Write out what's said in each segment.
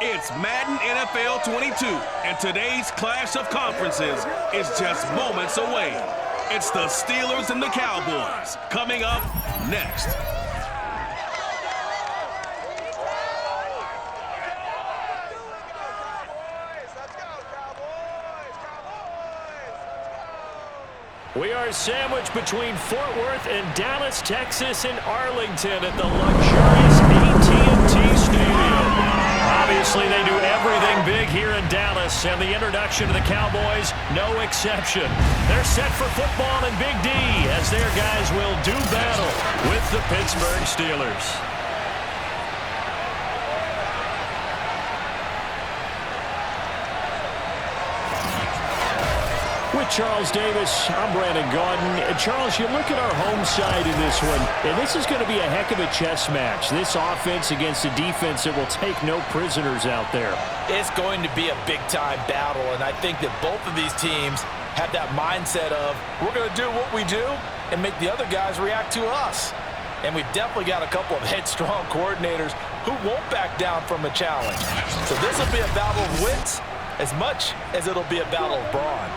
It's Madden NFL 22, and today's clash of conferences is just moments away. It's the Steelers and the Cowboys coming up next. We are sandwiched between Fort Worth and Dallas, Texas, and Arlington at the luxurious AT&T Stadium. Obviously, they do everything big here in Dallas, and the introduction to the Cowboys, no exception. They're set for football in Big D as their guys will do battle with the Pittsburgh Steelers. With Charles Davis, I'm Brandon Gaudin. And Charles, you look at our home side in this one, and this is going to be a heck of a chess match. This offense against a defense that will take no prisoners out there. It's going to be a big-time battle, and I think that both of these teams have that mindset of we're going to do what we do and make the other guys react to us. And we've definitely got a couple of headstrong coordinators who won't back down from a challenge. So this will be a battle of wits as much as it'll be a battle of brawn.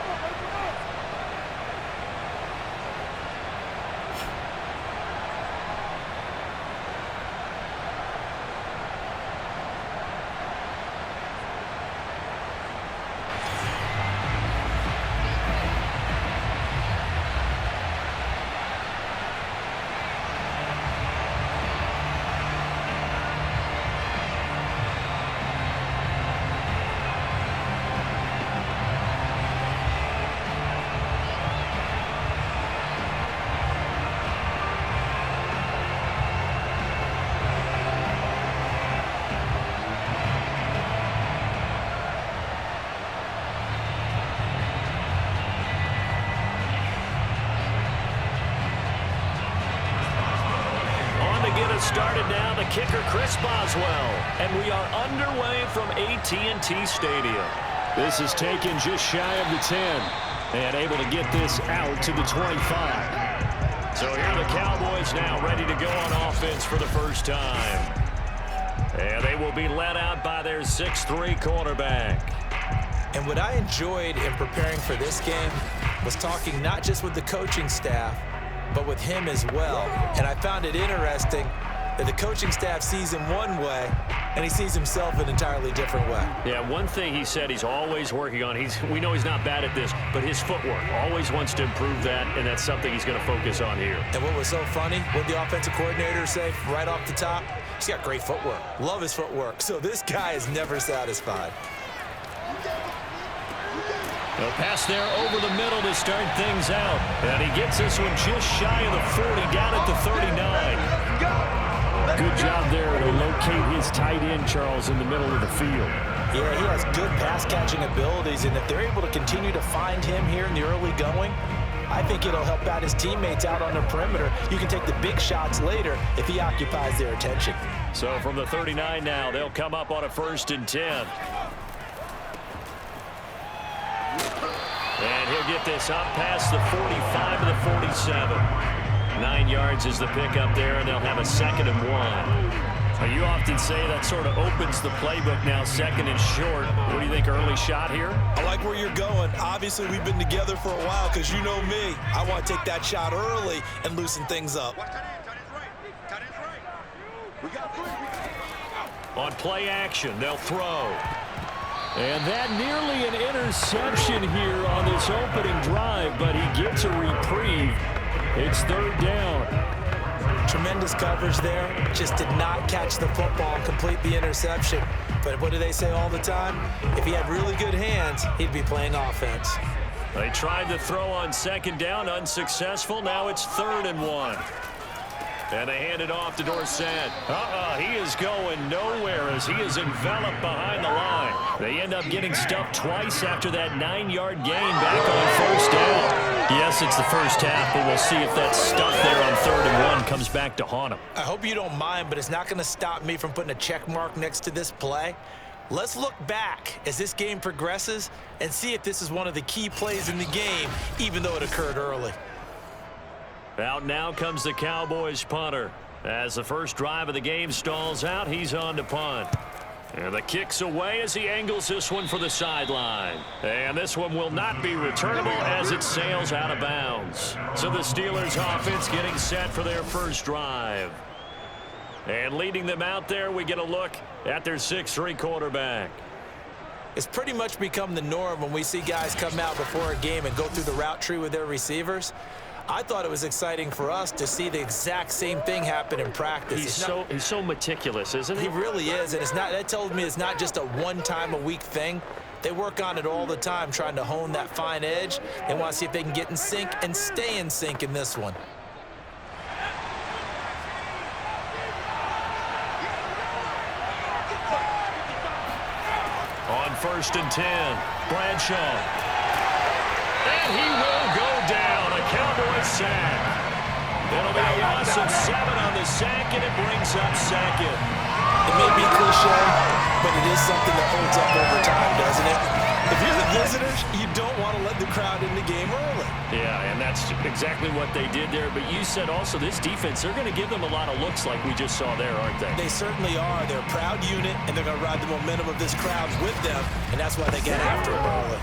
Started now, the kicker Chris Boswell, and we are underway from AT&T Stadium. This is taken just shy of the 10 and able to get this out to the 25. So here are the Cowboys now ready to go on offense for the first time. And they will be led out by their 6'3" quarterback. And what I enjoyed in preparing for this game was talking not just with the coaching staff, but with him as well. And I found it interesting that the coaching staff sees him one way, and he sees himself an entirely different way. Yeah, one thing he said he's always working on, we know he's not bad at this, but his footwork, always wants to improve that, and that's something he's going to focus on here. And what was so funny, what the offensive coordinator say right off the top, he's got great footwork. Love his footwork. So this guy is never satisfied. A pass there over the middle to start things out. And he gets this one just shy of the 40, down at the 39. Good job there to locate his tight end, Charles, in the middle of the field. Yeah, he has good pass-catching abilities, and if they're able to continue to find him here in the early going, I think it'll help out his teammates out on the perimeter. You can take the big shots later if he occupies their attention. So from the 39 now, they'll come up on a 1st and 10. And he'll get this up past the 45 to the 47. 9 yards is the pickup there, and they'll have a 2nd and 1. You often say that sort of opens the playbook now, 2nd and short. What do you think, early shot here? I like where you're going. Obviously, we've been together for a while because you know me. I want to take that shot early and loosen things up. On play action, they'll throw. And that nearly an interception here on this opening drive, but he gets a reprieve. It's 3rd down. Tremendous coverage there. Just did not catch the football, complete the interception. But what do they say all the time? If he had really good hands, he'd be playing offense. They tried to throw on 2nd down, unsuccessful. Now it's 3rd and 1. And they hand it off to Dorsett. He is going nowhere as he is enveloped behind the line. They end up getting stuffed twice after that 9-yard gain back on 1st down. Yes, it's the first half, but we'll see if that stuff there on 3rd and 1 comes back to haunt him. I hope you don't mind, but it's not going to stop me from putting a check mark next to this play. Let's look back as this game progresses and see if this is one of the key plays in the game, even though it occurred early. Out now comes the Cowboys punter. As the first drive of the game stalls out, he's on to punt. And the kick's away as he angles this one for the sideline. And this one will not be returnable as it sails out of bounds. So the Steelers offense getting set for their first drive. And leading them out there, we get a look at their 6'3" quarterback. It's pretty much become the norm when we see guys come out before a game and go through the route tree with their receivers. I thought it was exciting for us to see the exact same thing happen in practice. He's so meticulous, isn't he? He really is, and that tells me it's not just a one-time-a-week thing. They work on it all the time, trying to hone that fine edge. They want to see if they can get in sync and stay in sync in this one. On 1st and 10, Bradshaw. And he will go down. A Cowboys sack. It'll be a loss of 7 on the sack, and it brings up second. It may be cliche, but it is something that holds up over time, doesn't it? If you're the visitors, you don't want to let the crowd in the game early. Yeah, and that's exactly what they did there. But you said also this defense, they're going to give them a lot of looks like we just saw there, aren't they? They certainly are. They're a proud unit, and they're going to ride the momentum of this crowd with them, and that's why they get after it early.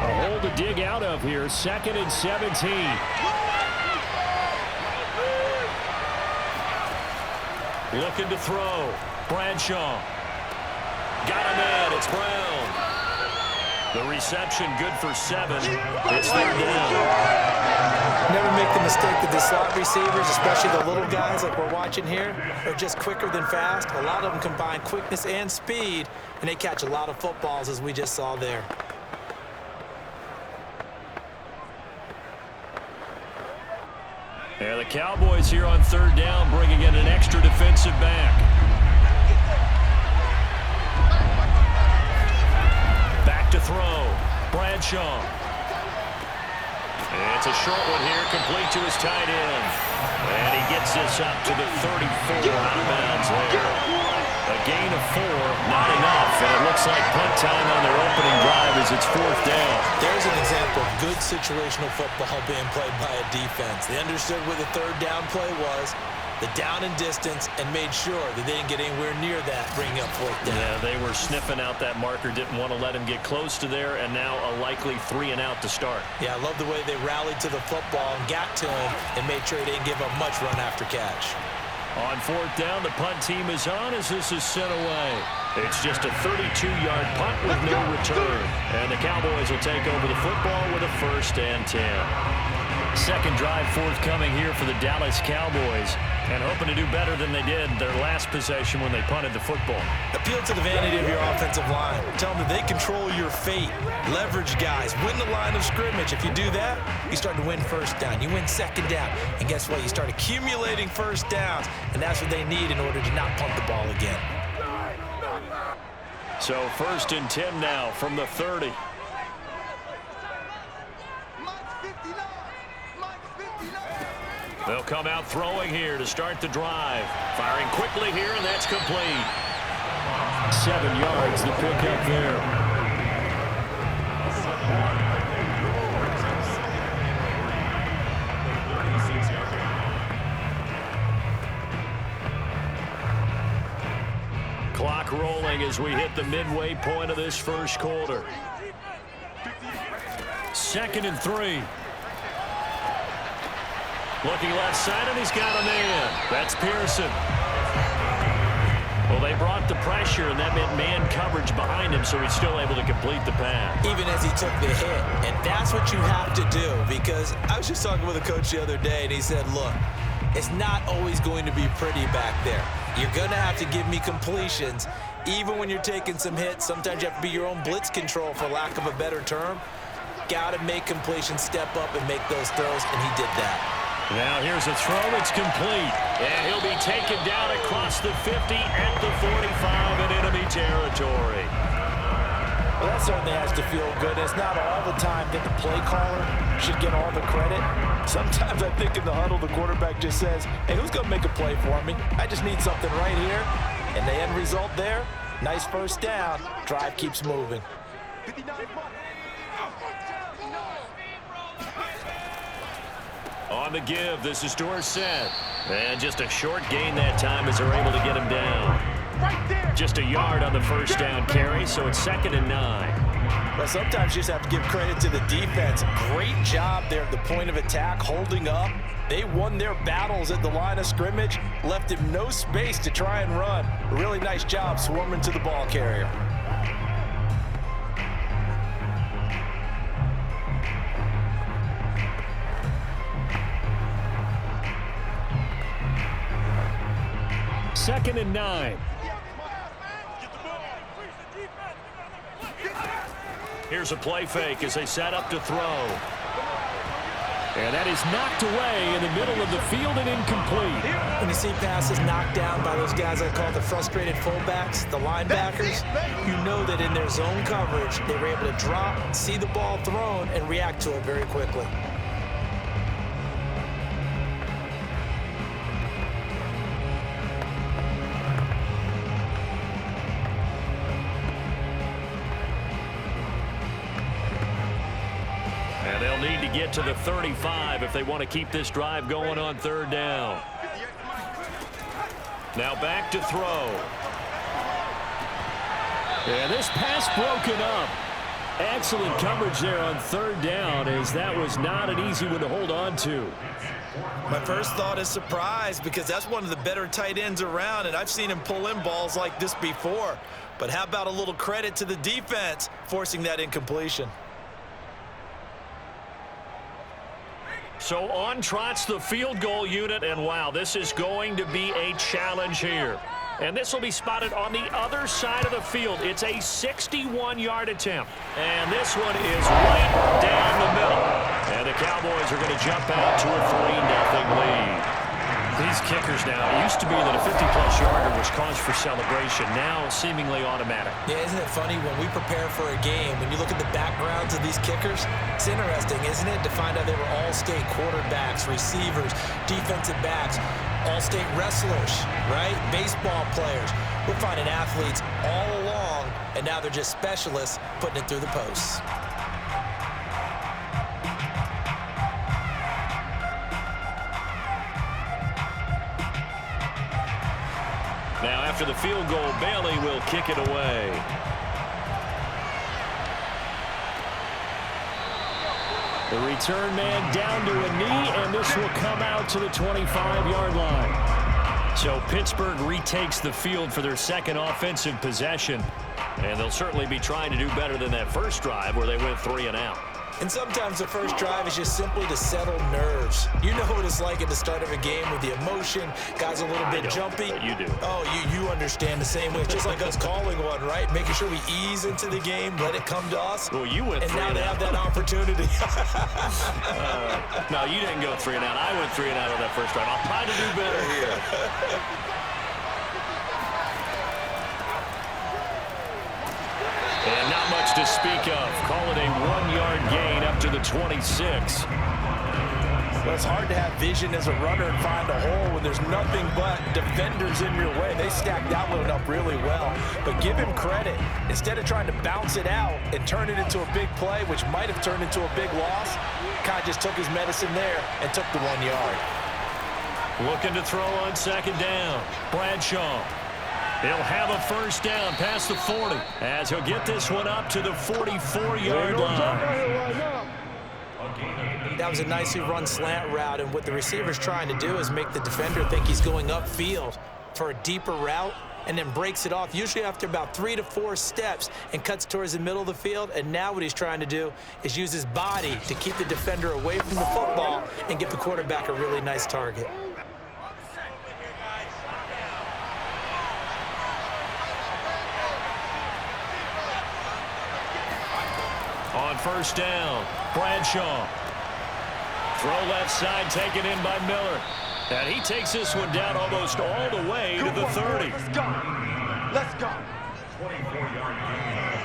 A hole to dig out of here. 2nd and 17. Looking to throw. Bradshaw. Got him in. It's Brown. The reception good for 7. It's 3rd down. Never make the mistake that the slot receivers, especially the little guys like we're watching here, are just quicker than fast. A lot of them combine quickness and speed, and they catch a lot of footballs, as we just saw there. Yeah, the Cowboys here on 3rd down, bringing in an extra defensive back. Back to throw. Bradshaw. And it's a short one here, complete to his tight end. And he gets this up to the 34 out of bounds there. A gain of 4, not enough, and it looks like punt time on their opening drive as it's 4th down. There's an example of good situational football being played by a defense. They understood what the 3rd down play was, the down and distance, and made sure that they didn't get anywhere near that, bringing up 4th down. Yeah, they were sniffing out that marker, didn't want to let him get close to there, and now a likely 3 and out to start. Yeah, I love the way they rallied to the football and got to him and made sure they didn't give up much run after catch. On 4th down, the punt team is on as this is sent away. It's just a 32-yard punt with no return. And the Cowboys will take over the football with a 1st and 10. Second drive forthcoming here for the Dallas Cowboys. And hoping to do better than they did their last possession when they punted the football. Appeal to the vanity of your offensive line. Tell them that they control your fate. Leverage guys. Win the line of scrimmage. If you do that, you start to win 1st down. You win 2nd down. And guess what? You start accumulating 1st downs. And that's what they need in order to not punt the ball again. So 1st and 10 now from the 30. They'll come out throwing here to start the drive. Firing quickly here, and that's complete. 7 yards, the pickup there. Clock rolling as we hit the midway point of this first quarter. 2nd and 3. Looking left side, and he's got a man. That's Pearson. Well, they brought the pressure, and that meant man coverage behind him, so he's still able to complete the pass. Even as he took the hit. And that's what you have to do, because I was just talking with a coach the other day, and he said, look, it's not always going to be pretty back there. You're going to have to give me completions. Even when you're taking some hits, sometimes you have to be your own blitz control, for lack of a better term. Got to make completions, step up, and make those throws, and he did that. Now here's a throw. It's complete. And he'll be taken down across the 50 at the 45 in enemy territory. Well, that certainly has to feel good. It's not all the time that the play caller should get all the credit. Sometimes I think in the huddle, the quarterback just says, hey, who's going to make a play for me? I just need something right here. And the end result there, nice 1st down. Drive keeps moving. On the give, this is Dorsett. And just a short gain that time as they're able to get him down. Just a yard on the first down carry, so it's 2nd and 9. Well, sometimes you just have to give credit to the defense. Great job there at the point of attack, holding up. They won their battles at the line of scrimmage, left him no space to try and run. A really nice job swarming to the ball carrier. Second and 9. Here's a play fake as they set up to throw. And that is knocked away in the middle of the field and incomplete. When you see passes knocked down by those guys I call the frustrated fullbacks, the linebackers, you know that in their zone coverage, they were able to drop, see the ball thrown, and react to it very quickly. They'll need to get to the 35 if they want to keep this drive going on 3rd down. Now back to throw. And this pass broken up. Excellent coverage there on 3rd down, as that was not an easy one to hold on to. My first thought is surprise, because that's one of the better tight ends around, and I've seen him pull in balls like this before. But how about a little credit to the defense forcing that incompletion? So on trots the field goal unit, and wow, this is going to be a challenge here. And this will be spotted on the other side of the field. It's a 61-yard attempt. And this one is right down the middle. And the Cowboys are going to jump out to a 3-0 lead. These kickers now, it used to be that a 50-plus yarder was cause for celebration. Now seemingly automatic. Yeah, isn't it funny when we prepare for a game, when you look at the backgrounds of these kickers, it's interesting, isn't it, to find out they were all-state quarterbacks, receivers, defensive backs, all-state wrestlers, right? Baseball players. We're finding athletes all along, and now they're just specialists putting it through the posts. Now after the field goal, Bailey will kick it away. The return man down to a knee, and this will come out to the 25-yard line. So Pittsburgh retakes the field for their second offensive possession. And they'll certainly be trying to do better than that first drive where they went 3 and out. And sometimes the first drive is just simply to settle nerves. You know what it's like at the start of a game with the emotion. Guys are a little bit jumpy. You do. Oh, you understand the same way. It's just like us calling one, right? Making sure we ease into the game, let it come to us. Well, you went 3 and out. And now they have that opportunity. No, you didn't go 3 and out. I went 3 and out on that first drive. I'll try to do better here. And not much to speak of. Call it a 1-yard gain up to the 26. Well, it's hard to have vision as a runner and find a hole when there's nothing but defenders in your way. They stacked that one up really well. But give him credit. Instead of trying to bounce it out and turn it into a big play, which might have turned into a big loss, kind of just took his medicine there and took the 1 yard. Looking to throw on 2nd down. Bradshaw. He'll have a first down past the 40 as he'll get this one up to the 44-yard line. That was a nicely run slant route, and what the receiver's trying to do is make the defender think he's going upfield for a deeper route, and then breaks it off, usually after about 3 to 4 steps, and cuts towards the middle of the field. And now what he's trying to do is use his body to keep the defender away from the football and give the quarterback a really nice target. On first down, Bradshaw. Throw left side taken in by Miller. And he takes this one down almost all the way to the 30. Let's go.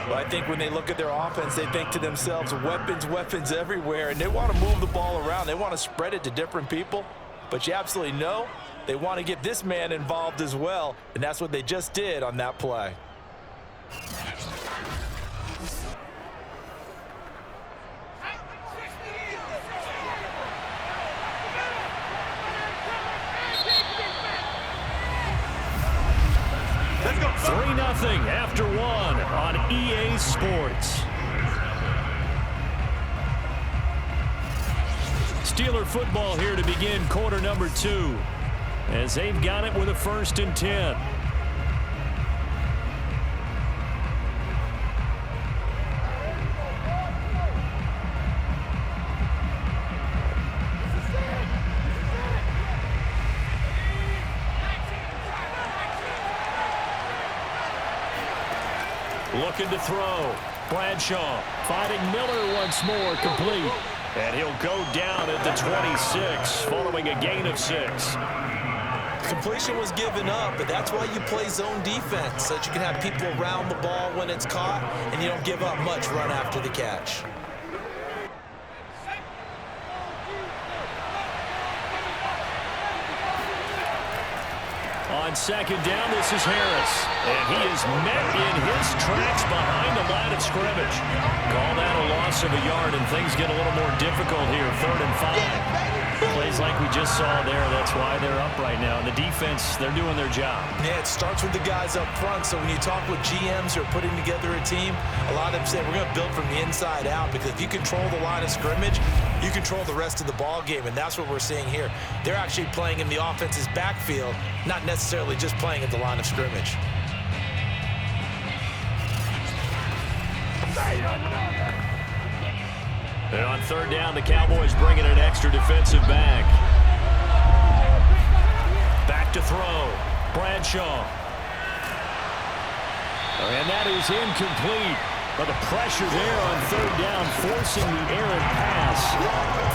Well, I think when they look at their offense, they think to themselves, weapons everywhere, and they want to move the ball around. They want to spread it to different people. But you absolutely know they want to get this man involved as well, and that's what they just did on that play. Let's go. 3-0 after one on EA Sports. Steeler football here to begin quarter number 2 as they've got it with a 1st and 10. Looking to throw. Bradshaw finding Miller once more, complete. And he'll go down at the 26 following a gain of 6. Completion was given up, but that's why you play zone defense, so that you can have people around the ball when it's caught, and you don't give up much run after the catch. On 2nd down, this is Harris. And he is met in his tracks behind the line of scrimmage. Call that a loss of a yard, and things get a little more difficult here. 3rd and 5. Plays like we just saw there. That's why they're up right now. And the defense, they're doing their job. Yeah, it starts with the guys up front. So when you talk with GMs who are putting together a team, a lot of them say we're going to build from the inside out, because if you control the line of scrimmage, you control the rest of the ball game, and that's what we're seeing here. They're actually playing in the offense's backfield, not necessarily just playing at the line of scrimmage. And on 3rd down, the Cowboys bringing an extra defensive back. Back to throw. Bradshaw. And that is incomplete. But the pressure there on 3rd down, forcing the errant pass.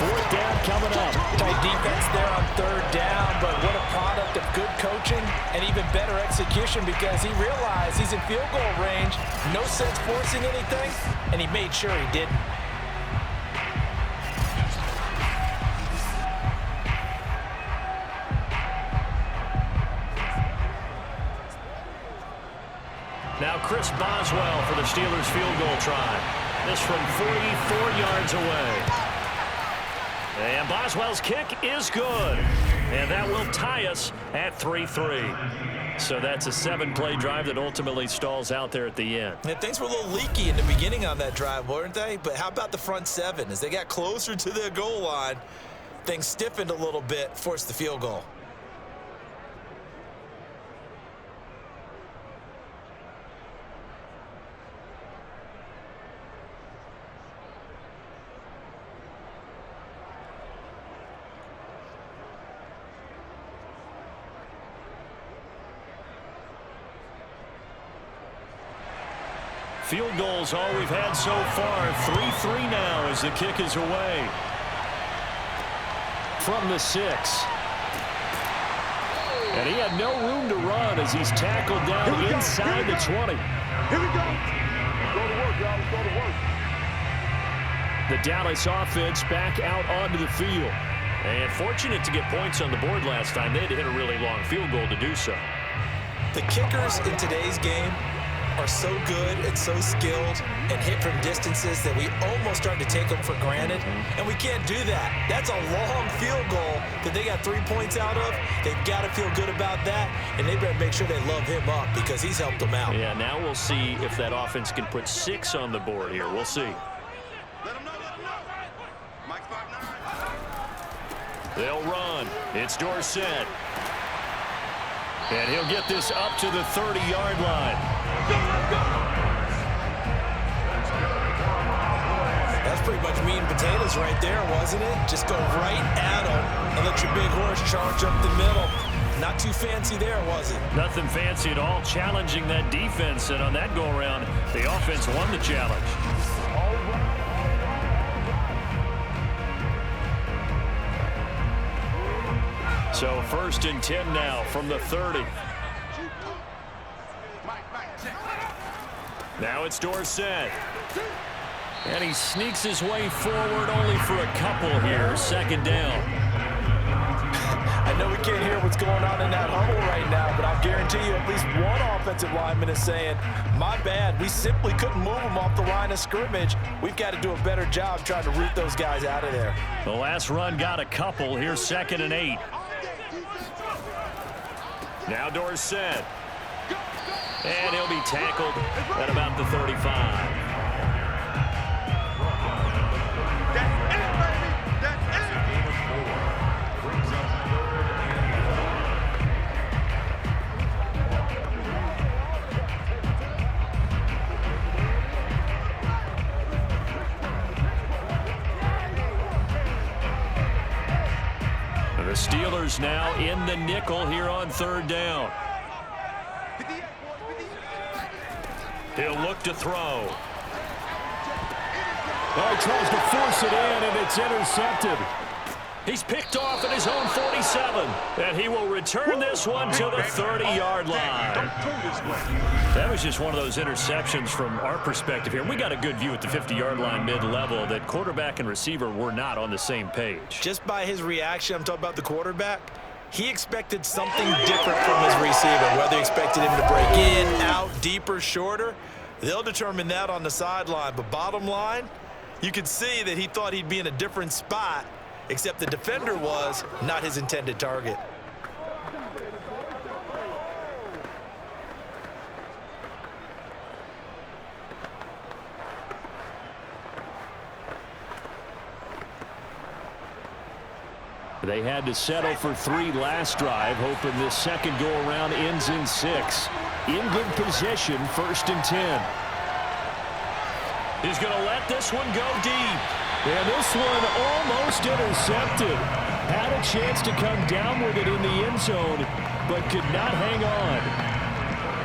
4th down coming up. Tight defense there on 3rd down, but what a product of good coaching and even better execution, because he realized he's in field goal range. No sense forcing anything, and he made sure he didn't. Now Chris Boswell for the Steelers field goal try. This from 44 yards away. And Boswell's kick is good. And that will tie us at 3-3. So that's a 7-play drive that ultimately stalls out there at the end. Yeah, things were a little leaky in the beginning on that drive, weren't they? But how about the front 7? As they got closer to the goal line, things stiffened a little bit, forced the field goal. Field goals all we've had so far. 3-3 now as the kick is away. From the 6. And he had no room to run as he's tackled down inside the 20. Here we go. Go to work, y'all. Go to work. The Dallas offense back out onto the field. And fortunate to get points on the board last time. They had to hit a really long field goal to do so. The kickers in today's game are so good and so skilled and hit from distances that we almost start to take them for granted, and we can't do that. That's a long field goal that they got 3 points out of. They've got to feel good about that, and they better make sure they love him up because he's helped them out. Yeah, now we'll see if that offense can put 6 on the board here. We'll see. Let him know, let him know. Mike 5'9". They'll run. It's Dorsett. And he'll get this up to the 30-yard line. That's pretty much meat and potatoes right there, wasn't it? Just go right at him and let your big horse charge up the middle. Not too fancy there, was it? Nothing fancy at all, challenging that defense. And on that go-around, the offense won the challenge. So 1st and 10 now from the 30. Now it's Dorsett. And he sneaks his way forward only for a couple here. 2nd down. I know we can't hear what's going on in that huddle right now, but I'll guarantee you at least one offensive lineman is saying, my bad, we simply couldn't move them off the line of scrimmage. We've got to do a better job trying to root those guys out of there. The last run got a couple. Here's 2nd and 8. Now Dorsett. And he'll be tackled at about the 35. The Steelers now in the nickel here on third down. He'll look to throw. Oh, he tries to force it in, and it's intercepted. He's picked off at his own 47. And he will return this one to the 30-yard line. That was just one of those interceptions from our perspective here. We got a good view at the 50-yard line mid-level that quarterback and receiver were not on the same page. Just by his reaction, I'm talking about the quarterback, he expected something different from his receiver. Whether he expected him to break in, out, deeper, shorter, they'll determine that on the sideline. But bottom line, you could see that he thought he'd be in a different spot, except the defender was not his intended target. They had to settle for 3 last drive, hoping this second go-around ends in 6. In good position, 1st and 10. He's going to let this one go deep. And this one almost intercepted. Had a chance to come down with it in the end zone, but could not hang on.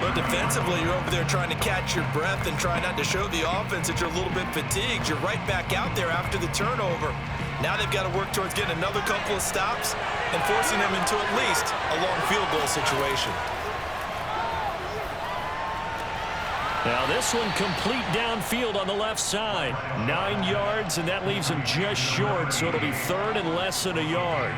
But defensively, you're over there trying to catch your breath and try not to show the offense that you're a little bit fatigued. You're right back out there after the turnover. Now they've got to work towards getting another couple of stops and forcing them into at least a long field goal situation. Now this one complete downfield on the left side. 9 yards, and that leaves him just short, so it'll be 3rd and less than a yard.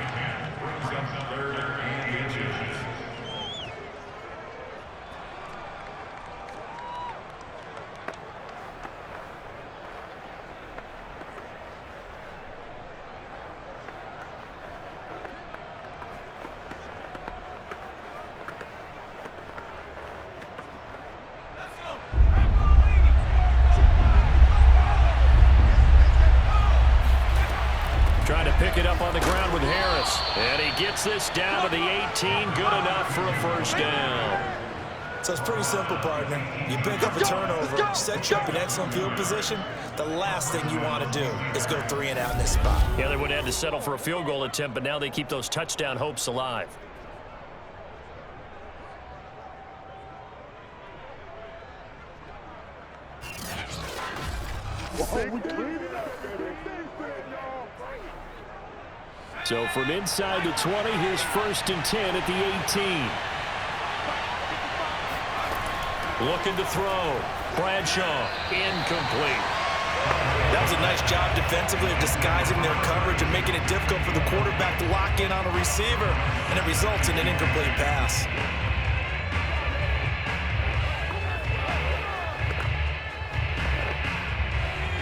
Trying to pick it up on the ground with Harris. And he gets this down to the 18. Good enough for a 1st down. So it's pretty simple, partner. You pick up a turnover, set you up in excellent field position. The last thing you want to do is go 3 and out in this spot. Yeah, they would have had to settle for a field goal attempt, but now they keep those touchdown hopes alive. So from inside the 20, here's 1st and 10 at the 18. Looking to throw. Bradshaw, incomplete. That was a nice job defensively of disguising their coverage and making it difficult for the quarterback to lock in on a receiver, and it results in an incomplete pass.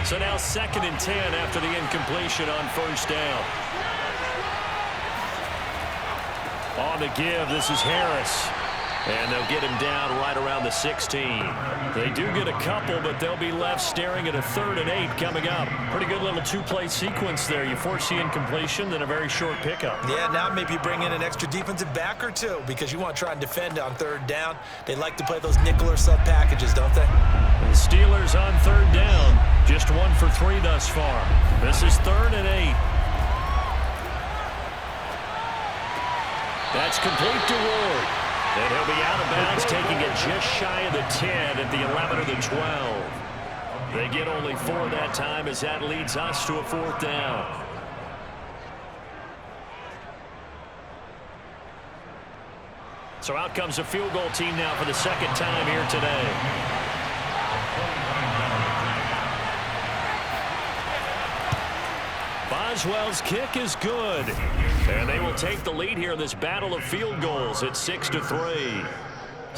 So now 2nd and 10 after the incompletion on 1st down. On the give, this is Harris. And they'll get him down right around the 16. They do get a couple, but they'll be left staring at a 3rd and 8 coming up. Pretty good little 2-play sequence there. You force the incompletion, then a very short pickup. Yeah, now maybe you bring in an extra defensive back or 2 because you want to try and defend on 3rd down. They like to play those nickel or sub packages, don't they? The Steelers on 3rd down. Just 1 for 3 thus far. This is 3rd and 8. That's complete to Ward. And he'll be out of bounds, taking it just shy of the 10 at the 11 or the 12. They get only 4 that time as that leads us to a 4th down. So out comes the field goal team now for the 2nd time here today. Boswell's kick is good. And they will take the lead here in this battle of field goals at 6-3.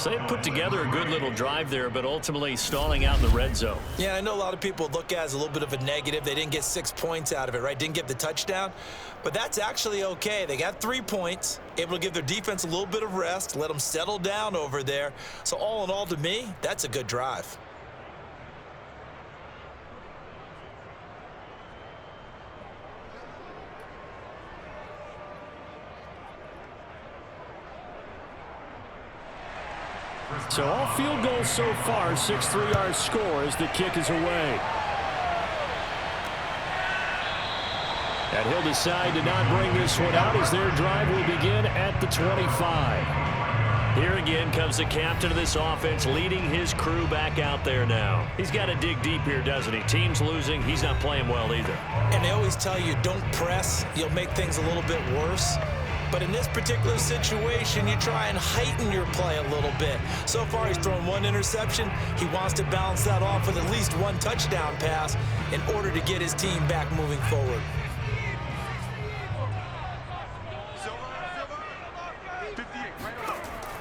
So they put together a good little drive there, but ultimately stalling out in the red zone. Yeah, I know a lot of people look at it as a little bit of a negative. They didn't get 6 points out of it, right? Didn't get the touchdown. But that's actually okay. They got 3 points, able to give their defense a little bit of rest, let them settle down over there. So all in all, to me, that's a good drive. So all field goals so far, 6-3 our score as the kick is away. And he'll decide to not bring this one out as their drive will begin at the 25. Here again comes the captain of this offense leading his crew back out there now. He's got to dig deep here, doesn't he? Team's losing. He's not playing well either. And they always tell you don't press. You'll make things a little bit worse. But in this particular situation, you try and heighten your play a little bit. So far, he's thrown 1 interception. He wants to balance that off with at least 1 touchdown pass in order to get his team back moving forward.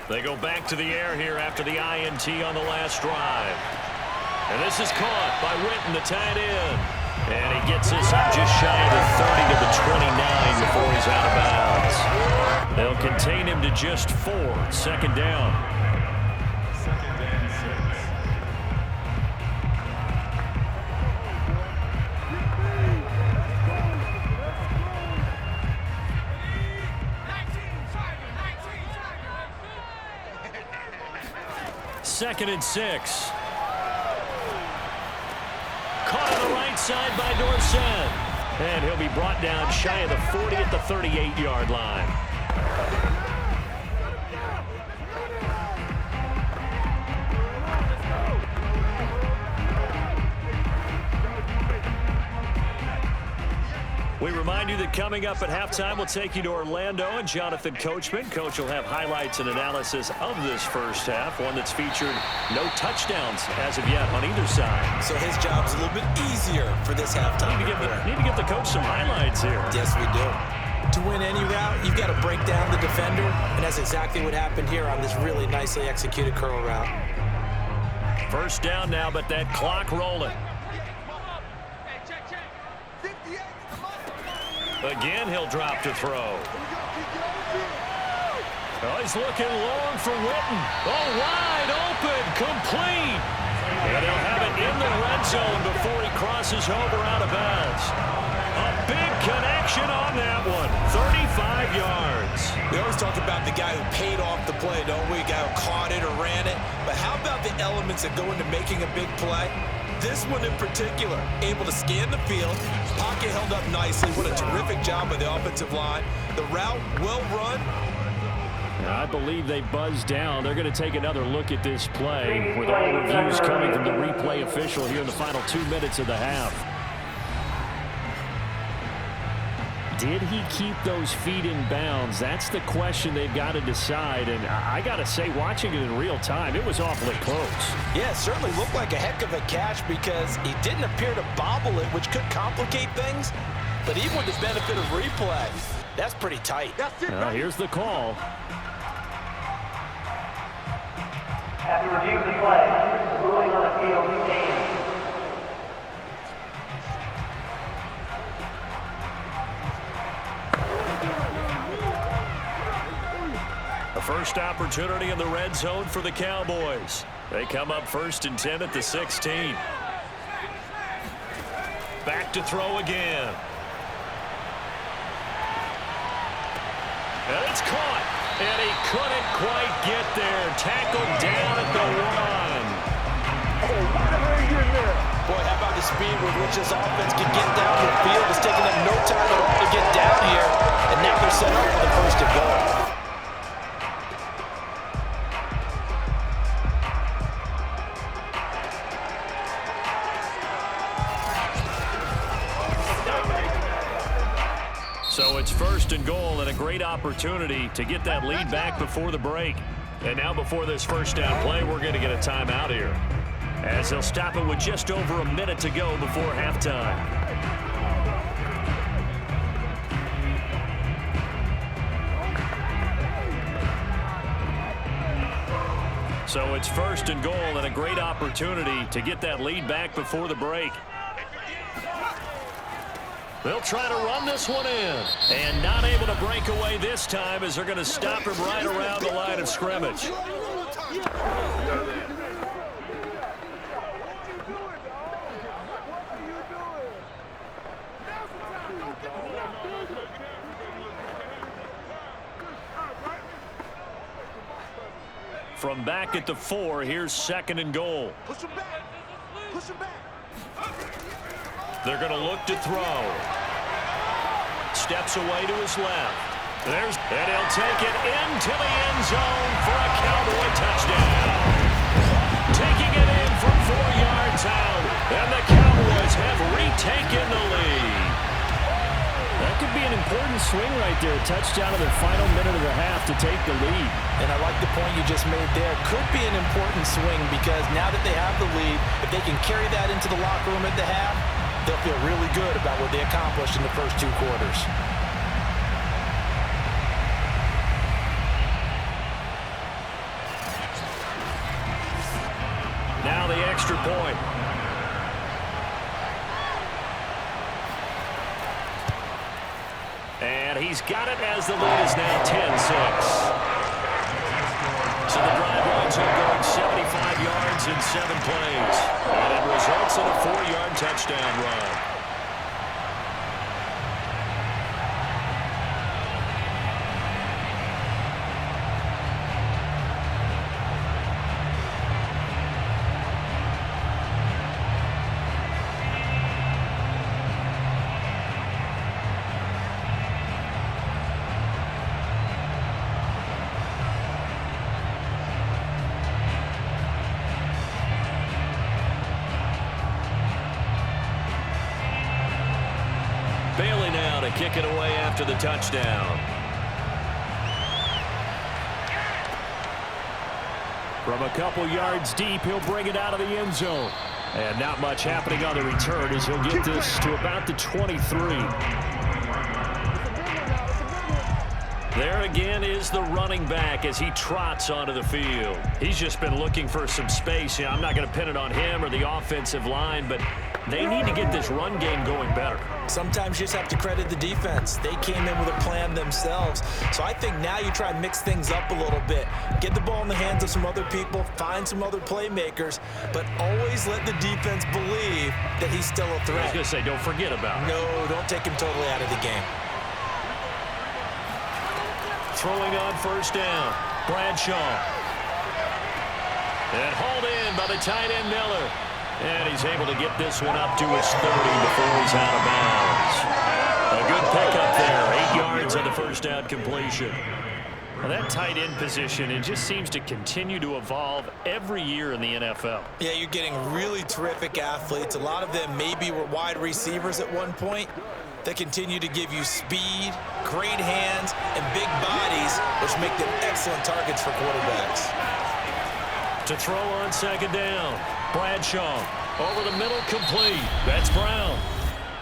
They go back to the air here after the INT on the last drive. And this is caught by Witten, the tight end. And he gets this up just shy of the 30 to the 29 before he's out of bounds. They'll contain him to just 4. 2nd down. Second and 6. Caught on the right side by Dorsett. And he'll be brought down shy of the 40 at the 38-yard line. We remind you that coming up at halftime, we'll take you to Orlando and Jonathan Coachman. Coach will have highlights and analysis of this first half, one that's featured no touchdowns as of yet on either side. So his job's a little bit easier for this halftime. Need to give the coach some highlights here. Yes, we do. To win any route, you've got to break down the defender, and that's exactly what happened here on this really nicely executed curl route. First down now, but that clock rolling. Again, he'll drop to throw. Oh, he's looking long for Witten. Oh, wide open, complete. And he'll have it in the red zone before he crosses over out of bounds. A big connection on that one. 35 yards. We always talk about the guy who paid off the play, don't we? The guy who caught it or ran it. But how about the elements that go into making a big play? This one in particular, able to scan the field, pocket held up nicely. What a terrific job by the offensive line. The route, well run. I believe they buzzed down. They're going to take another look at this play with all reviews coming from the replay official here in the final 2 minutes of the half. Did he keep those feet in bounds? That's the question they've got to decide. And I got to say, watching it in real time, it was awfully close. Yeah, it certainly looked like a heck of a catch because he didn't appear to bobble it, which could complicate things. But even with the benefit of replay, that's pretty tight. Here's the call. After reviewing the play, ruling on the field stands. A first opportunity in the red zone for the Cowboys. They come up 1st and 10 at the 16. Back to throw again. And it's caught. And he couldn't quite get there. Tackled down at the 1. Boy, how about the speed with which this offense can get down the field? It's taking them no time at all to get down here. And now they're set up for the 1st and goal. So it's 1st and goal and a great opportunity to get that lead back before the break. And now before this first down play, we're going to get a timeout here, as they'll stop it with just over a minute to go before halftime. So it's 1st and goal and a great opportunity to get that lead back before the break. They'll try to run this one in. And not able to break away this time as they're going to stop him right around the line of scrimmage. From back at the 4, here's 2nd and goal. Push him back. Push him back. They're going to look to throw. Steps away to his left. And he'll take it into the end zone for a Cowboy touchdown. Taking it in from 4 yards out. And the Cowboys have retaken the lead. That could be an important swing right there. Touchdown in the final minute of the half to take the lead. And I like the point you just made there. Could be an important swing because now that they have the lead, if they can carry that into the locker room at the half, they'll feel really good about what they accomplished in the first 2 quarters. Now the extra point. And he's got it as the lead is now 10-6. So the drive winds up going 75 yards in 7 plays. And it results in a 4-yard touchdown run. Bailey now to kick it away after the touchdown. From a couple yards deep, he'll bring it out of the end zone. And not much happening on the return as he'll get this to about the 23. There again is the running back as he trots onto the field. He's just been looking for some space. I'm not going to pin it on him or the offensive line, but they need to get this run game going better. Sometimes you just have to credit the defense. They came in with a plan themselves. So I think now you try and mix things up a little bit. Get the ball in the hands of some other people, find some other playmakers, but always let the defense believe that he's still a threat. I was going to say, don't forget about it. No, don't take him totally out of the game. Throwing on 1st down, Bradshaw. And hauled in by the tight end Miller. And he's able to get this one up to his 30 before he's out of bounds. A good pickup there, 8 yards on the 1st down completion. Now that tight end position, it just seems to continue to evolve every year in the NFL. Yeah, you're getting really terrific athletes. A lot of them maybe were wide receivers at one point. They continue to give you speed, great hands, and big bodies, which make them excellent targets for quarterbacks. To throw on 2nd down, Bradshaw over the middle, complete. That's Brown.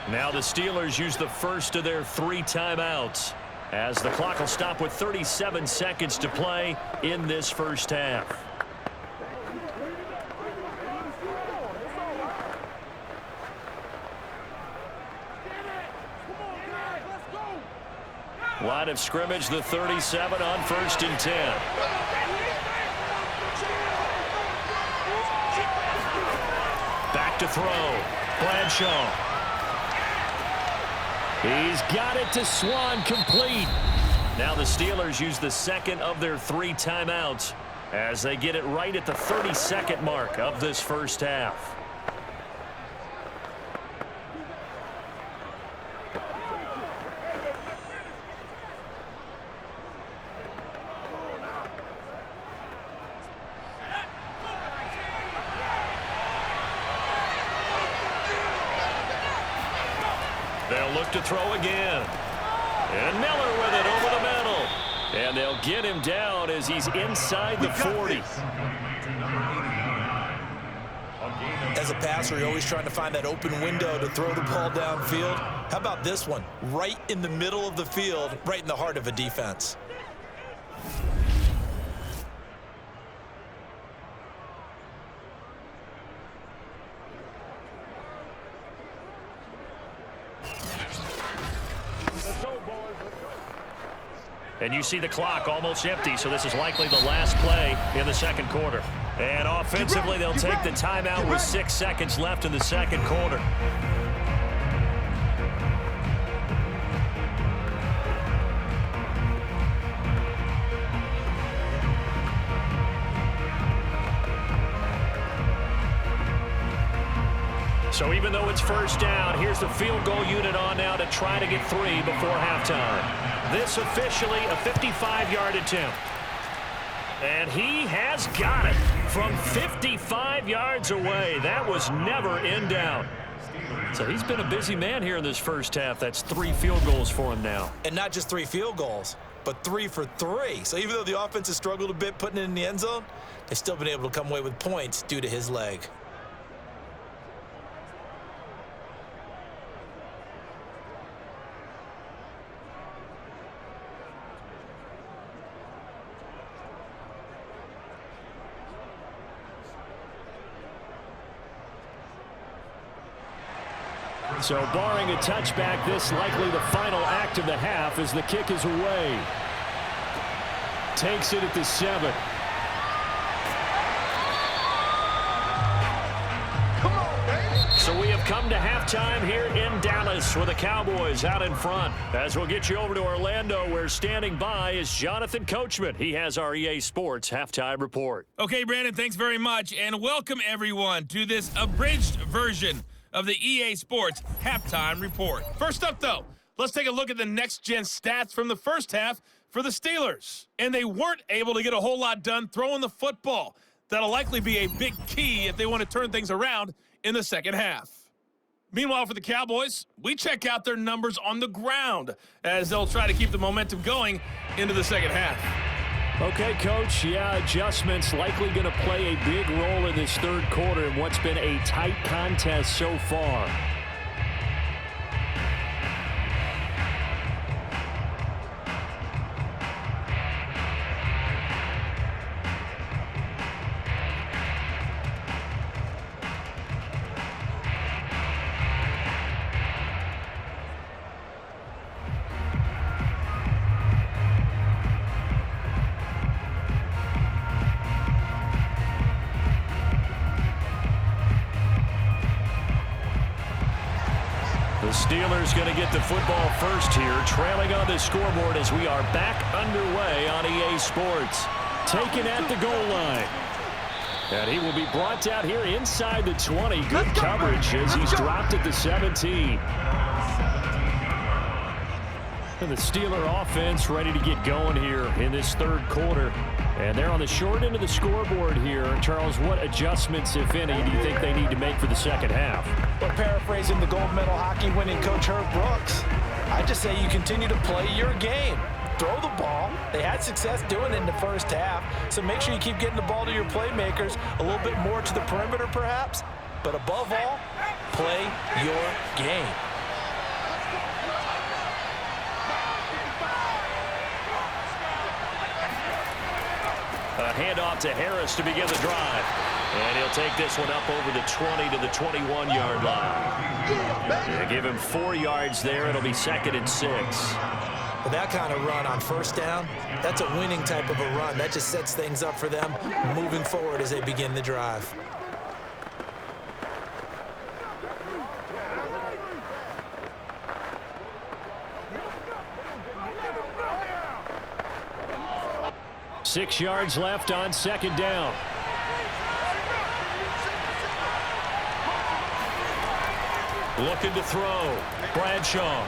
Now the Steelers use the first of their 3 timeouts as the clock will stop with 37 seconds to play in this first half. Line of scrimmage, the 37 on 1st and 10. Back to throw. Bradshaw. He's got it to Swan, complete. Now the Steelers use the 2nd of their 3 timeouts as they get it right at the 32nd mark of this first half. They'll look to throw again. And Miller with it over the middle. And they'll get him down as he's inside the 40. As a passer, you're always trying to find that open window to throw the ball downfield. How about this one? Right in the middle of the field, right in the heart of a defense. And you see the clock almost empty, so this is likely the last play in the second quarter. And offensively, they'll take the timeout with 6 seconds left in the second quarter. So even though it's first down, here's the field goal unit on now to try to get 3 before halftime. This officially a 55-yard attempt. And he has got it from 55 yards away. That was never in doubt. So he's been a busy man here in this first half. That's 3 field goals for him now. And not just 3 field goals, but 3 for 3. So even though the offense has struggled a bit putting it in the end zone, they've still been able to come away with points due to his leg. So barring a touchback, this likely the final act of the half as the kick is away. Takes it at the 7. So we have come to halftime here in Dallas with the Cowboys out in front. As we'll get you over to Orlando, where standing by is Jonathan Coachman. He has our EA Sports halftime report. Okay, Brandon, thanks very much, and welcome everyone to this abridged version of the EA Sports halftime report. First up, though, let's take a look at the next-gen stats from the first half for the Steelers. And they weren't able to get a whole lot done throwing the football. That'll likely be a big key if they want to turn things around in the second half. Meanwhile, for the Cowboys, we check out their numbers on the ground as they'll try to keep the momentum going into the second half. Okay, Coach, adjustments likely going to play a big role in this third quarter in what's been a tight contest so far. The Steelers going to get the football first here, trailing on the scoreboard as we are back underway on EA Sports. Taken at the goal line. And he will be brought down here inside the 20. Good coverage as he's dropped at the 17. And the Steeler offense ready to get going here in this third quarter. And they're on the short end of the scoreboard here. Charles, what adjustments, if any, do you think they need to make for the second half? Well, paraphrasing the gold medal hockey winning coach Herb Brooks, I just say you continue to play your game. Throw the ball. They had success doing it in the first half, so make sure you keep getting the ball to your playmakers, a little bit more to the perimeter perhaps, but above all, play your game. A handoff to Harris to begin the drive. And he'll take this one up over the 20 to the 21-yard line. They give him 4 yards there. It'll be 2nd and 6. With that kind of run on first down, that's a winning type of a run. That just sets things up for them moving forward as they begin the drive. Six yards left on second down. Looking to throw. Bradshaw.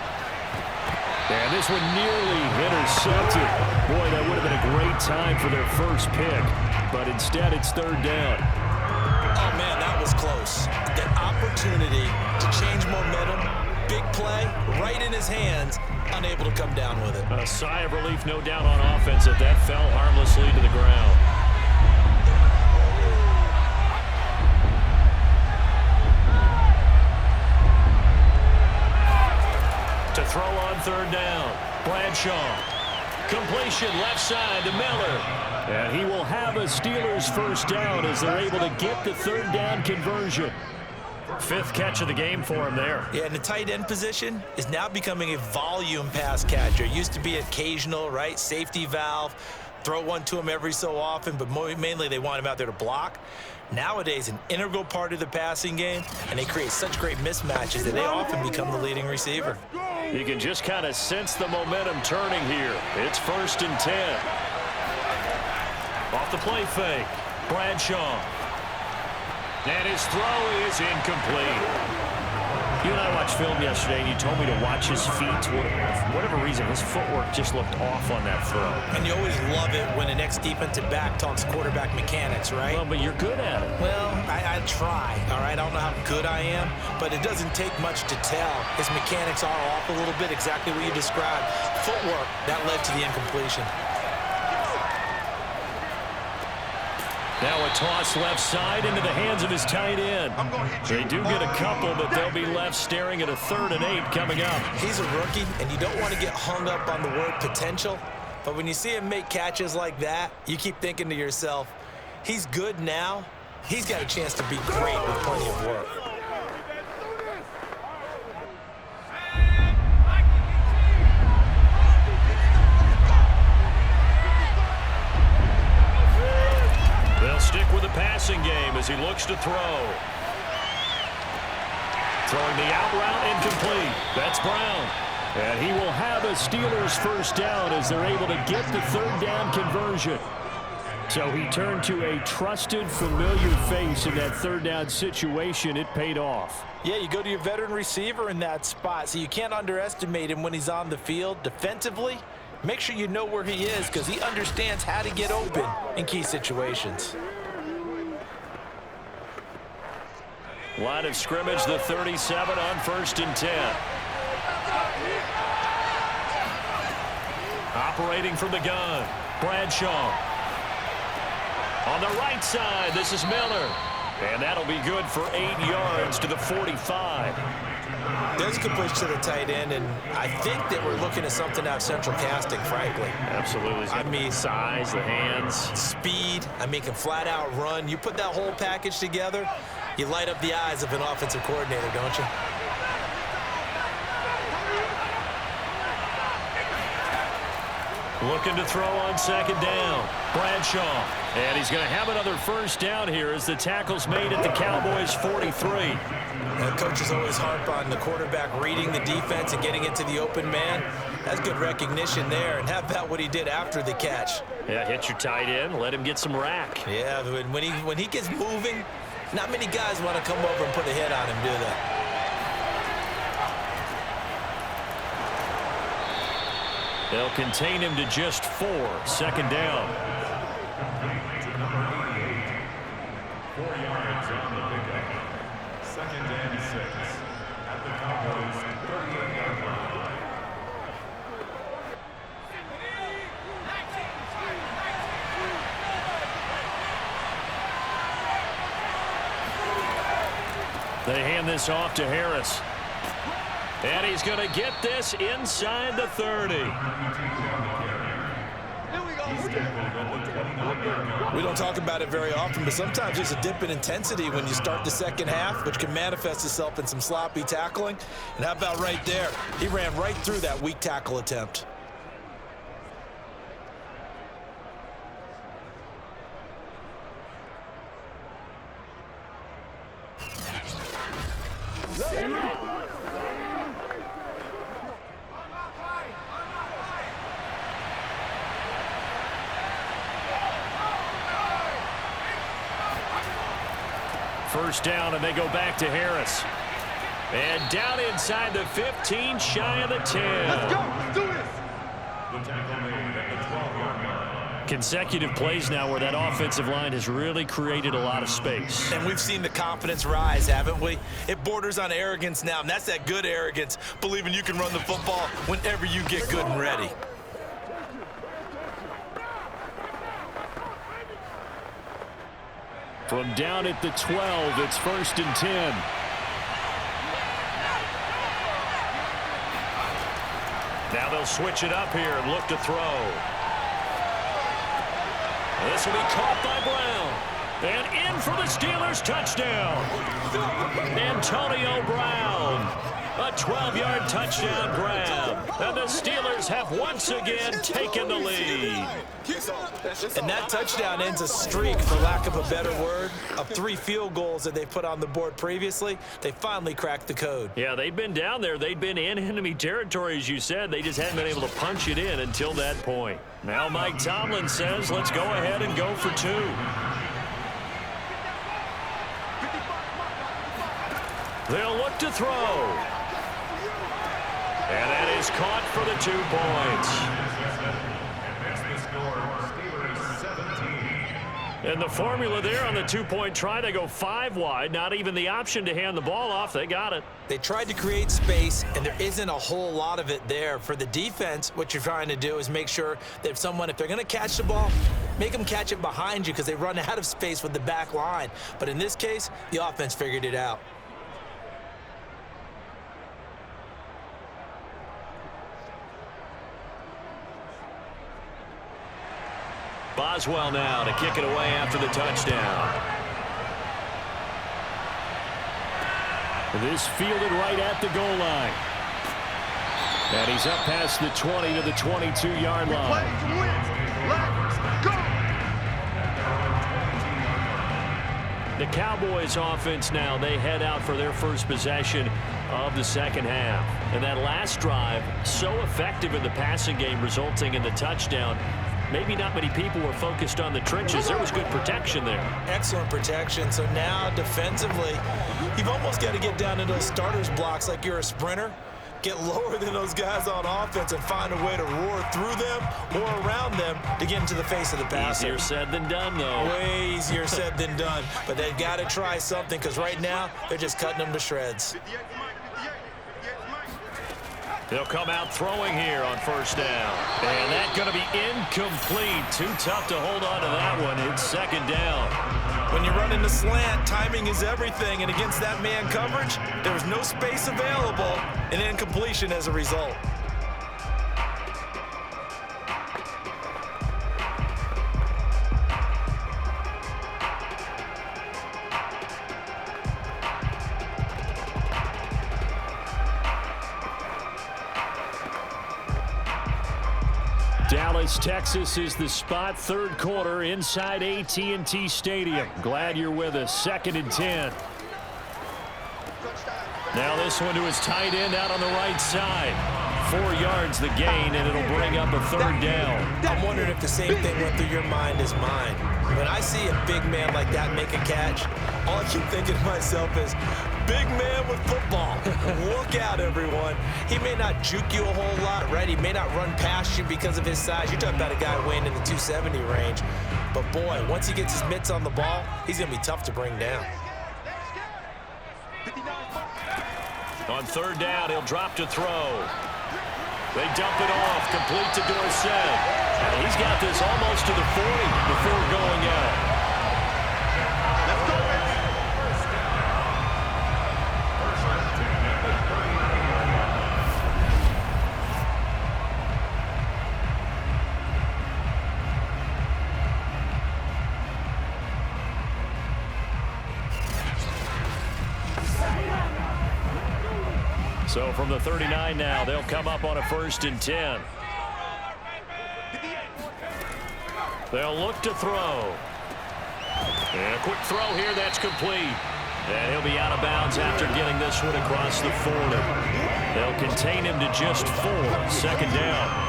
And this one nearly intercepted. Boy, that would have been a great time for their first pick. But instead, it's third down. Oh, man, that was close. That opportunity to change momentum, big play, right in his hands, unable to come down with it. A sigh of relief, no doubt, on offense that fell harmlessly to the ground. To throw on third down. Bradshaw. Completion left side to Miller. And he will have a Steelers first down as they're able to get the third down conversion. Fifth catch of the game for him there. Yeah, and the tight end position is now becoming a volume pass catcher. Used to be occasional, right? Safety valve, throw one to him every so often, but mainly they want him out there to block. Nowadays, an integral part of the passing game, and they create such great mismatches that they often become the leading receiver. You can just kind of sense the momentum turning here. It's 1st and 10. Off the play fake, Bradshaw. And his throw is incomplete. You and I watched film yesterday, and you told me to watch his feet. For whatever reason, his footwork just looked off on that throw. And you always love it when the next defensive back talks quarterback mechanics, right? Well, but you're good at it. Well, I try, all right? I don't know how good I am, but it doesn't take much to tell. His mechanics are off a little bit, exactly what you described. Footwork, that led to the incompletion. Now a toss left side into the hands of his tight end. They do get a couple, but they'll be left staring at a 3rd and 8 coming up. He's a rookie, and you don't want to get hung up on the word potential. But when you see him make catches like that, you keep thinking to yourself, he's good now. He's got a chance to be great with plenty of work. Stick with the passing game as he looks to throw. Throwing the out route, incomplete. That's Brown. And he will have a Steelers 1st down as they're able to get the 3rd down conversion. So he turned to a trusted, familiar face in that 3rd down situation. It paid off. Yeah, you go to your veteran receiver in that spot, so you can't underestimate him when he's on the field. Defensively, make sure you know where he is because he understands how to get open in key situations. Line of scrimmage, the 37 on 1st and 10. Operating from the gun, Bradshaw. On the right side, this is Miller. And that'll be good for 8 yards to the 45. There's a completion to the tight end, and I think that we're looking at something out of central casting, frankly. Absolutely. I mean, size, the hands. Speed, I mean, can flat out run. You put that whole package together, you light up the eyes of an offensive coordinator, don't you? Looking to throw on 2nd down. Bradshaw. And he's going to have another 1st down here as the tackle's made at the Cowboys 43. Coaches always harp on the quarterback reading the defense and getting into the open man. That's good recognition there. And how about what he did after the catch? Yeah, hit your tight end, let him get some rack. Yeah, when he gets moving, not many guys want to come over and put a hit on him, do they? They'll contain him to just 4. 2nd down. 4 yards on the pickup. 2nd and 6 at the Cowboys 38-yard line. They hand this off to Harris. And he's going to get this inside the 30. We don't talk about it very often, but sometimes there's a dip in intensity when you start the 2nd half, which can manifest itself in some sloppy tackling. And how about right there? He ran right through that weak tackle attempt. First down, and they go back to Harris. And down inside the 15, shy of the 10. Let's go. Let's do this. The tackle made at the 12-yard line. Consecutive plays now where that offensive line has really created a lot of space. And we've seen the confidence rise, haven't we? It borders on arrogance now, and that's that good arrogance, believing you can run the football whenever you get good and ready. From down at the 12, it's 1st and 10. Now they'll switch it up here and look to throw. This will be caught by Brown. And in for the Steelers touchdown. Antonio Brown. A 12-yard touchdown grab. And the Steelers have once again taken the lead. And that touchdown ends a streak, for lack of a better word, of 3 field goals that they put on the board previously. They finally cracked the code. Yeah, they'd been down there. They'd been in enemy territory, as you said. They just hadn't been able to punch it in until that point. Now Mike Tomlin says, let's go ahead and go for 2. They'll look to throw. And that is caught for the 2 points. And the formula there on the 2-point try, they go 5 wide. Not even the option to hand the ball off. They got it. They tried to create space, and there isn't a whole lot of it there. For the defense, what you're trying to do is make sure that if they're going to catch the ball, make them catch it behind you because they run out of space with the back line. But in this case, the offense figured it out. Boswell now to kick it away after the touchdown. This fielded right at the goal line. And he's up past the 20 to the 22-yard line. The Cowboys offense now, they head out for their first possession of the second half. And that last drive, so effective in the passing game, resulting in the touchdown. Maybe not many people were focused on the trenches. There was good protection there. Excellent protection. So now defensively, you've almost got to get down to those starters blocks like you're a sprinter. Get lower than those guys on offense and find a way to roar through them or around them to get into the face of the passer. Easier said than done, though. Way easier said than done. But they've got to try something because right now they're just cutting them to shreds. They'll come out throwing here on first down. And that's going to be incomplete. Too tough to hold on to that one. It's second down. When you're running the slant, timing is everything. And against that man coverage, there was no space available, and incompletion as a result. Dallas, Texas is the spot. Third quarter inside AT&T Stadium. Glad you're with us. 2nd and 10. Now this one to his tight end out on the right side. 4 yards the gain, and it'll bring up a third down. I'm wondering if the same thing went through your mind as mine. When I see a big man like that make a catch, all I keep thinking to myself is, big man with football. Look out, everyone. He may not juke you a whole lot, right? He may not run past you because of his size. You're talking about a guy weighing in the 270 range. But, boy, once he gets his mitts on the ball, he's going to be tough to bring down. On third down, he'll drop to throw. They dump it off, complete to Dorsett. And he's got this almost to the 40 before going out. So from the 39 now, they'll come up on a 1st and 10. They'll look to throw. And a quick throw here, that's complete. And he'll be out of bounds after getting this one across the 40. They'll contain him to just 4. 2nd down.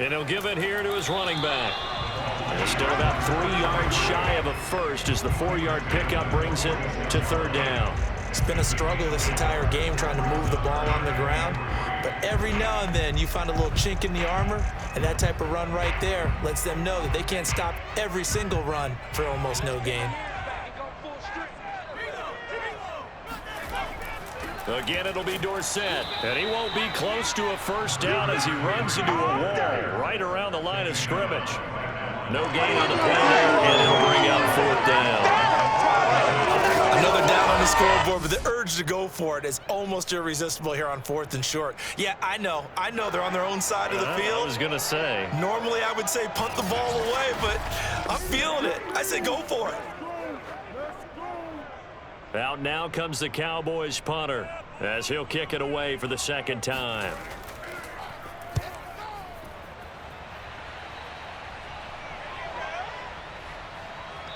And he'll give it here to his running back. They're still about 3 yards shy of a first as the 4-yard pickup brings it to 3rd down. It's been a struggle this entire game trying to move the ball on the ground. But every now and then you find a little chink in the armor, and that type of run right there lets them know that they can't stop every single run for almost no gain. Again, it'll be Dorsett, and he won't be close to a first down as he runs into a wall right around the line of scrimmage. No gain on the play there, and it'll bring up 4th down. Another down on the scoreboard, but the urge to go for it is almost irresistible here on 4th and short. Yeah, I know they're on their own side of the field. I was going to say. Normally I would say punt the ball away, but I'm feeling it. I say go for it. Out now comes the Cowboys punter as he'll kick it away for the 2nd time.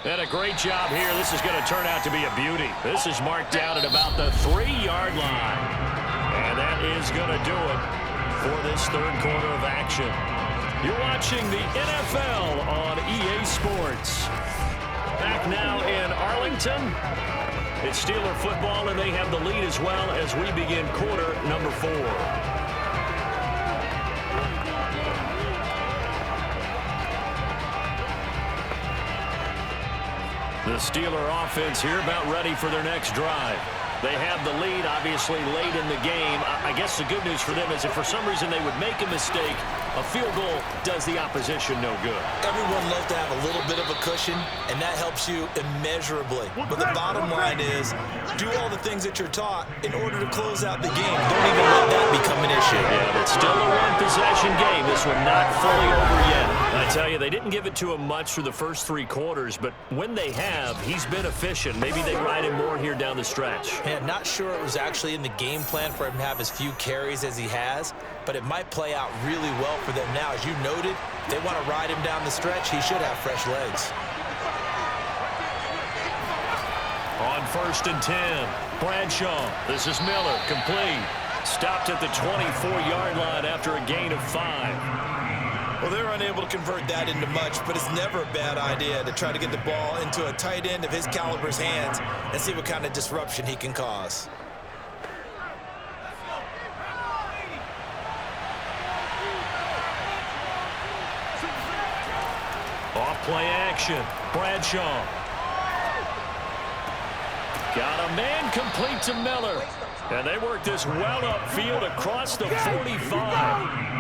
And a great job here. This is going to turn out to be a beauty. This is marked out at about the 3-yard line. And that is going to do it for this 3rd quarter of action. You're watching the NFL on EA Sports. Back now in Arlington. It's Steeler football, and they have the lead as well as we begin quarter number 4. The Steeler offense here about ready for their next drive. They have the lead, obviously, late in the game. I guess the good news for them is if for some reason they would make a mistake, a field goal does the opposition no good. Everyone loves to have a little bit of a cushion, and that helps you immeasurably. But the bottom line is, do all the things that you're taught in order to close out the game. Don't even let that become an issue. Yeah, but still a one-possession game. This one not fully over yet. I tell you, they didn't give it to him much through the first 3 quarters, but when they have, he's been efficient. Maybe they ride him more here down the stretch. Man, not sure it was actually in the game plan for him to have as few carries as he has, but it might play out really well for them now. As you noted, if they want to ride him down the stretch, he should have fresh legs. On 1st and 10, Bradshaw. This is Miller, complete. Stopped at the 24-yard line after a gain of 5. Well, they're unable to convert that into much, but it's never a bad idea to try to get the ball into a tight end of his caliber's hands and see what kind of disruption he can cause. Off-play action. Bradshaw. Got a man complete to Miller. And they work this well upfield across the 45.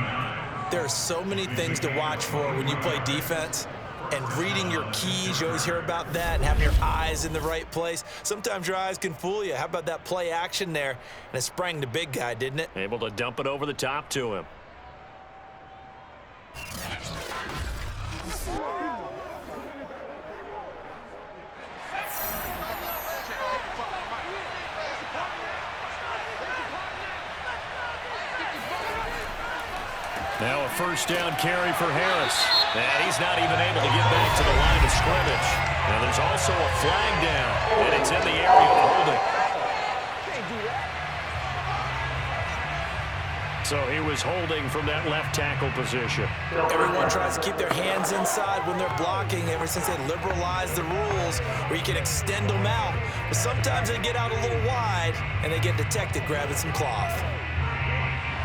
There are so many things to watch for when you play defense, and reading your keys, you always hear about that, and having your eyes in the right place. Sometimes your eyes can fool you. How about that play action there? And it sprang the big guy, didn't it? Able to dump it over the top to him. Now a 1st down carry for Harris. And he's not even able to get back to the line of scrimmage. And there's also a flag down. And it's in the area of holding. So he was holding from that left tackle position. Everyone tries to keep their hands inside when they're blocking ever since they liberalized the rules where you can extend them out. But sometimes they get out a little wide and they get detected grabbing some cloth.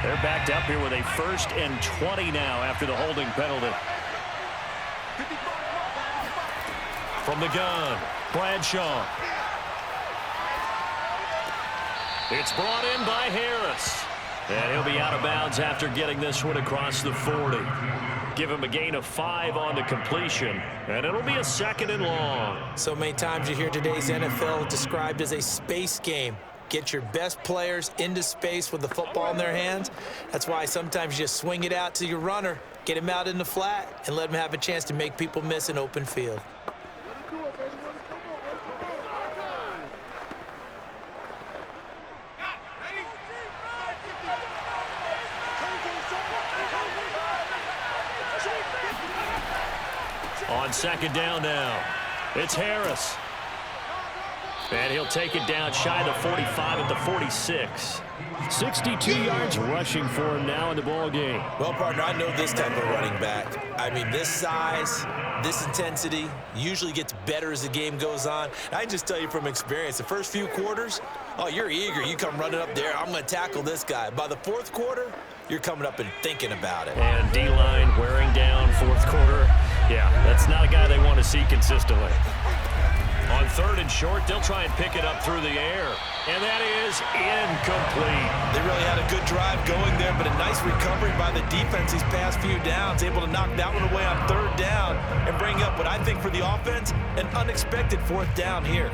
They're backed up here with a 1st and 20 now after the holding penalty. From the gun, Bradshaw. It's brought in by Harris. And he'll be out of bounds after getting this one across the 40. Give him a gain of 5 on the completion. And it'll be a 2nd and long. So many times you hear today's NFL described as a space game. Get your best players into space with the football in their hands. That's why sometimes you just swing it out to your runner, get him out in the flat, and let him have a chance to make people miss an open field. On 2nd down now, it's Harris. And he'll take it down shy of the 45 at the 46. 62 yards rushing for him now in the ball game. Well, partner, I know this type of running back. I mean, this size, This intensity usually gets better as the game goes on. I can just tell you from experience, the first few quarters, oh, you're eager. You come running up there, I'm going to tackle this guy. By the fourth quarter, you're coming up and thinking about it. And D-line wearing down fourth quarter. Yeah, that's not a guy they want to see consistently. On 3rd and short, they'll try and pick it up through the air. And that is incomplete. They really had a good drive going there, but a nice recovery by the defense these past few downs, able to knock that one away on 3rd down and bring up what I think for the offense, an unexpected 4th down here.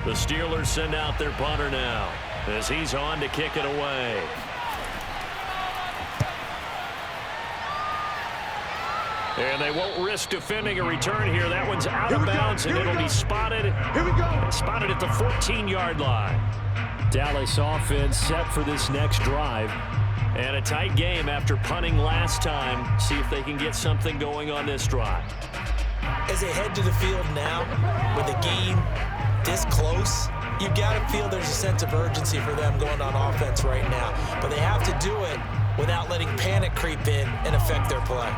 The Steelers send out their punter now as he's on to kick it away. And they won't risk defending a return here. That one's out of bounds, and it'll be spotted. Here we go. Spotted at the 14-yard line. Dallas offense set for this next drive. And a tight game after punting last time. See if they can get something going on this drive. As they head to the field now, with the game this close, you've got to feel there's a sense of urgency for them going on offense right now. But they have to do it without letting panic creep in and affect their play.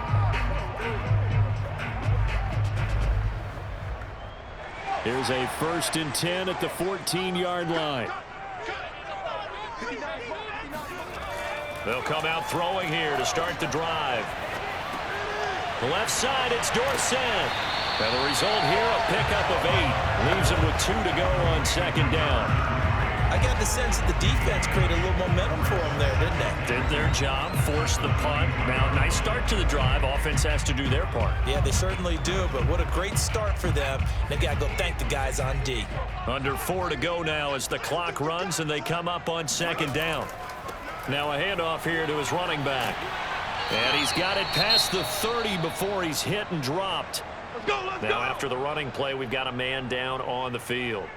Here's a 1st and 10 at the 14-yard line. They'll come out throwing here to start the drive. The left side, it's Dorsett. And the result here, a pickup of 8. Leaves him with 2 to go on 2nd down. I got the sense that the defense created a little momentum for them there, didn't they? Did their job, forced the punt. Now, nice start to the drive. Offense has to do their part. Yeah, they certainly do, but what a great start for them. They've got to go thank the guys on D. Under 4 to go now as the clock runs and they come up on 2nd down. Now a handoff here to his running back. And he's got it past the 30 before he's hit and dropped. Now after the running play, we've got a man down on the field.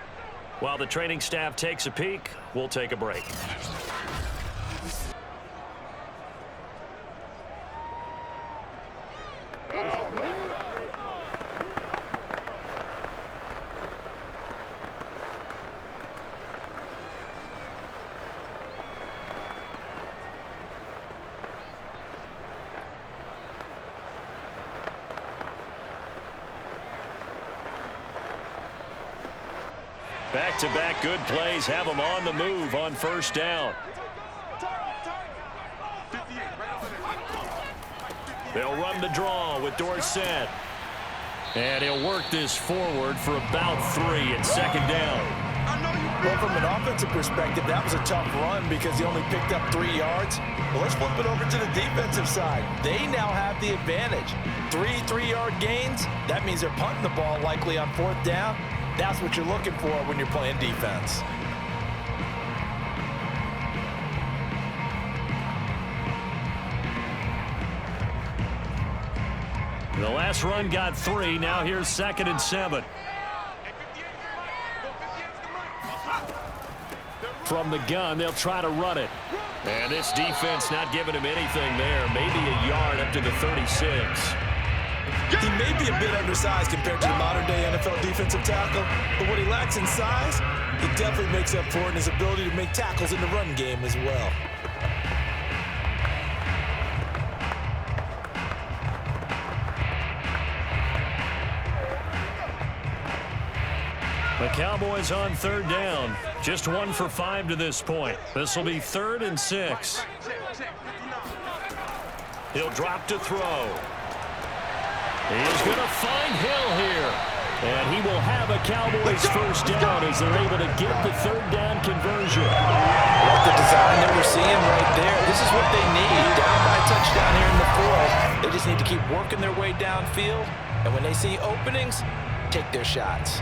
While the training staff takes a peek, we'll take a break. Back-to-back good plays have them on the move on 1st down. They'll run the draw with Dorsett. And he'll work this forward for about 3 at 2nd down. Well, from an offensive perspective, that was a tough run because he only picked up 3 yards. Well, let's flip it over to the defensive side. They now have the advantage. 3 3-yard gains. That means they're punting the ball likely on 4th down. That's what you're looking for when you're playing defense. The last run got 3. Now here's 2nd and 7. From the gun, they'll try to run it. And this defense not giving him anything there. Maybe a yard up to the 36. He may be a bit undersized compared to the modern-day NFL defensive tackle, but what he lacks in size, he definitely makes up for it in his ability to make tackles in the run game as well. The Cowboys on 3rd down. Just 1 for 5 to this point. This will be 3rd and 6. He'll drop to throw. He's going to find Hill here. And he will have a Cowboys 1st down as they're able to get the 3rd down conversion. What the design that we're seeing right there. This is what they need. Down by a touchdown here in the 4th. They just need to keep working their way downfield. And when they see openings, take their shots.